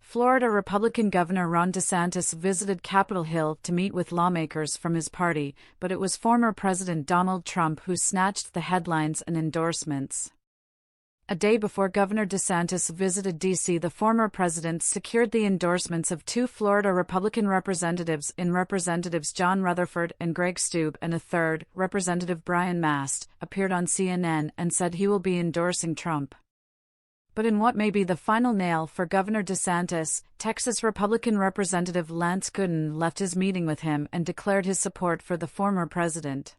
Florida Republican Governor Ron DeSantis visited Capitol Hill to meet with lawmakers from his party, but it was former President Donald Trump who snatched the headlines and endorsements. A day before Governor DeSantis visited D.C., the former president secured the endorsements of two Florida Republican representatives in Representatives John Rutherford and Greg Steube, and a third, Representative Brian Mast, appeared on CNN and said he will be endorsing Trump. But in what may be the final nail for Governor DeSantis, Texas Republican Representative Lance Gooden left his meeting with him and declared his support for the former president.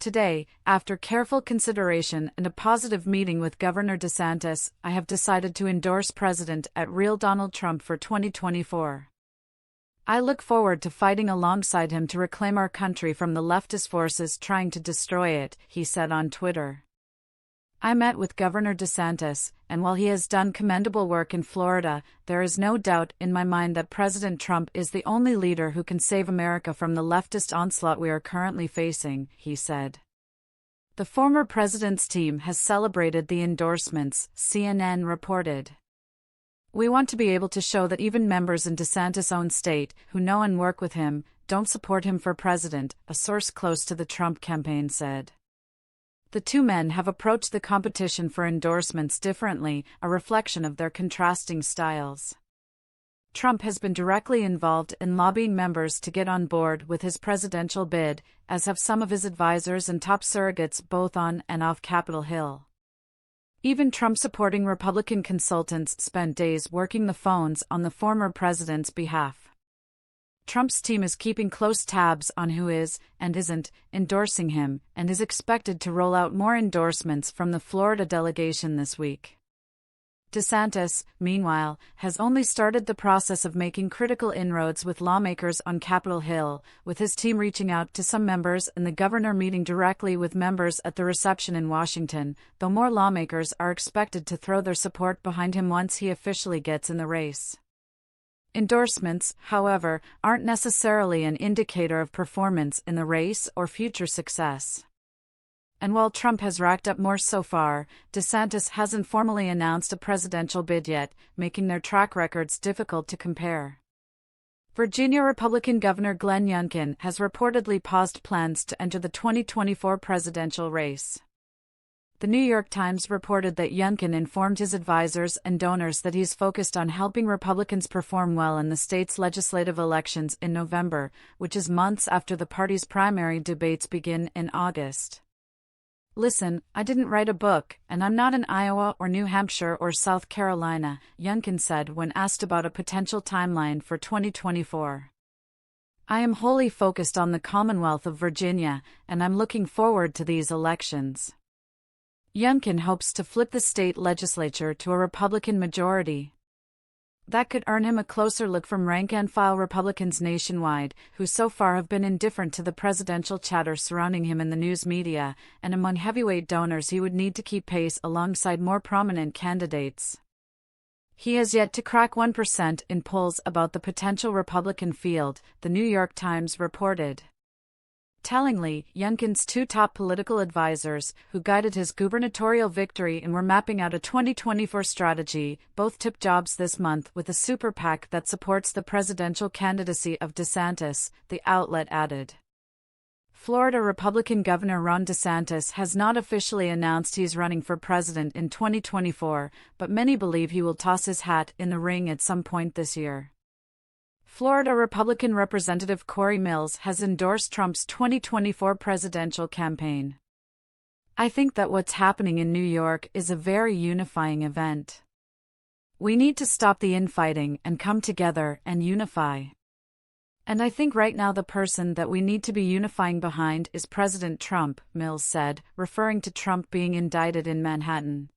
Today, after careful consideration and a positive meeting with Governor DeSantis, I have decided to endorse President at Real Donald Trump for 2024. I look forward to fighting alongside him to reclaim our country from the leftist forces trying to destroy it, he said on Twitter. I met with Governor DeSantis, and while he has done commendable work in Florida, there is no doubt in my mind that President Trump is the only leader who can save America from the leftist onslaught we are currently facing, he said. The former president's team has celebrated the endorsements, CNN reported. We want to be able to show that even members in DeSantis' own state, who know and work with him, don't support him for president, a source close to the Trump campaign said. The two men have approached the competition for endorsements differently, a reflection of their contrasting styles. Trump has been directly involved in lobbying members to get on board with his presidential bid, as have some of his advisors and top surrogates both on and off Capitol Hill. Even Trump-supporting Republican consultants spent days working the phones on the former president's behalf. Trump's team is keeping close tabs on who is, and isn't, endorsing him, and is expected to roll out more endorsements from the Florida delegation this week. DeSantis, meanwhile, has only started the process of making critical inroads with lawmakers on Capitol Hill, with his team reaching out to some members and the governor meeting directly with members at the reception in Washington, though more lawmakers are expected to throw their support behind him once he officially gets in the race. Endorsements, however, aren't necessarily an indicator of performance in the race or future success. And while Trump has racked up more so far, DeSantis hasn't formally announced a presidential bid yet, making their track records difficult to compare. Virginia Republican Governor Glenn Youngkin has reportedly paused plans to enter the 2024 presidential race. The New York Times reported that Youngkin informed his advisors and donors that he's focused on helping Republicans perform well in the state's legislative elections in November, which is months after the party's primary debates begin in August. Listen, I didn't write a book, and I'm not in Iowa or New Hampshire or South Carolina, Youngkin said when asked about a potential timeline for 2024. I am wholly focused on the Commonwealth of Virginia, and I'm looking forward to these elections. Youngkin hopes to flip the state legislature to a Republican majority. That could earn him a closer look from rank-and-file Republicans nationwide, who so far have been indifferent to the presidential chatter surrounding him in the news media, and among heavyweight donors he would need to keep pace alongside more prominent candidates. He has yet to crack 1% in polls about the potential Republican field, the New York Times reported. Tellingly, Youngkin's two top political advisors, who guided his gubernatorial victory and were mapping out a 2024 strategy, both took jobs this month with a super PAC that supports the presidential candidacy of DeSantis, the outlet added. Florida Republican Governor Ron DeSantis has not officially announced he's running for president in 2024, but many believe he will toss his hat in the ring at some point this year. Florida Republican Representative Corey Mills has endorsed Trump's 2024 presidential campaign. I think that what's happening in New York is a very unifying event. We need to stop the infighting and come together and unify. And I think right now the person that we need to be unifying behind is President Trump, Mills said, referring to Trump being indicted in Manhattan.